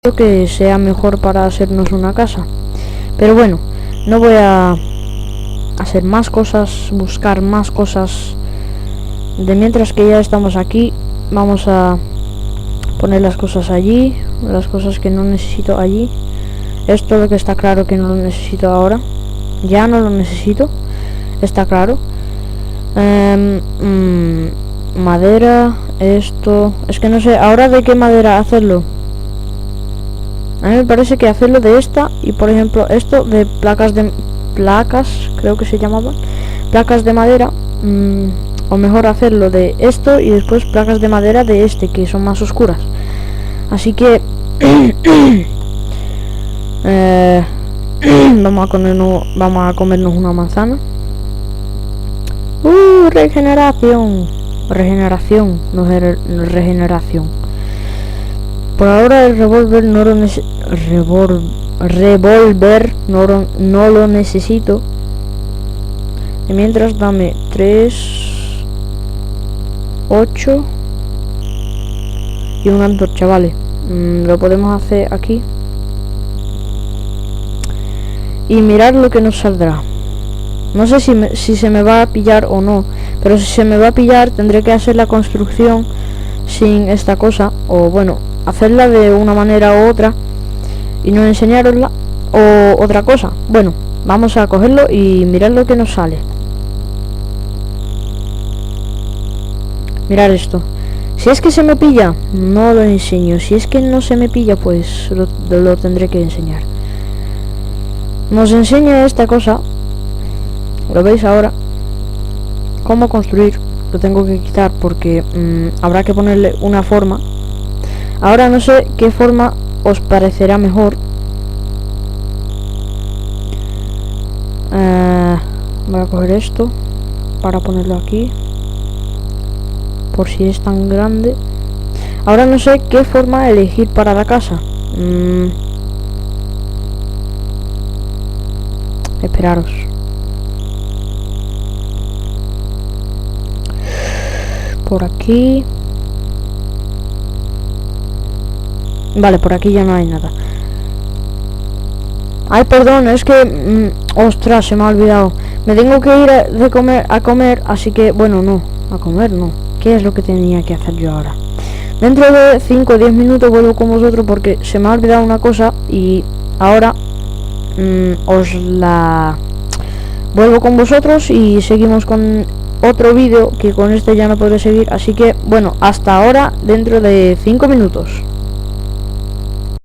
que sea mejor para hacernos una casa. Pero bueno, no voy a hacer más cosas, buscar más cosas. De mientras que ya estamos aquí, vamos a poner las cosas allí, las cosas que no necesito allí. Esto lo que está claro que no lo necesito ahora. Ya no lo necesito, está claro. Madera, esto. Es que no sé ahora de qué madera hacerlo. A mí me parece que hacerlo de esta y por ejemplo esto de placas, creo que se llamaban, placas de madera, o mejor hacerlo de esto y después placas de madera de este que son más oscuras. Así que vamos a comernos una manzana. Regeneración, no regeneración. Por ahora el revólver no lo necesito. Y mientras dame 3, 8 y una antorcha, vale. Lo podemos hacer aquí. Y mirar lo que nos saldrá. No sé si se me va a pillar o no. Pero si se me va a pillar tendré que hacer la construcción sin esta cosa. O bueno, hacerla de una manera u otra y no enseñarosla o otra cosa. Bueno, vamos a cogerlo y mirar lo que nos sale. Mirad esto. Si es que se me pilla, no lo enseño. Si es que no se me pilla, pues lo tendré que enseñar. Nos enseña esta cosa. Lo veis ahora. Cómo construir. Lo tengo que quitar porque habrá que ponerle una forma. Ahora no sé qué forma os parecerá mejor. Voy a coger esto para ponerlo aquí, por si es tan grande. Ahora no sé qué forma elegir para la casa. Esperaros. Por aquí. Vale, por aquí ya no hay nada. Ay, perdón, es que ostras, se me ha olvidado. Me tengo que ir a comer, así que bueno, no, a comer no. ¿Qué es lo que tenía que hacer yo ahora? Dentro de 5 o 10 minutos vuelvo con vosotros porque se me ha olvidado una cosa y ahora os la vuelvo con vosotros y seguimos con otro vídeo, que con este ya no podré seguir, así que bueno, hasta ahora, dentro de 5 minutos.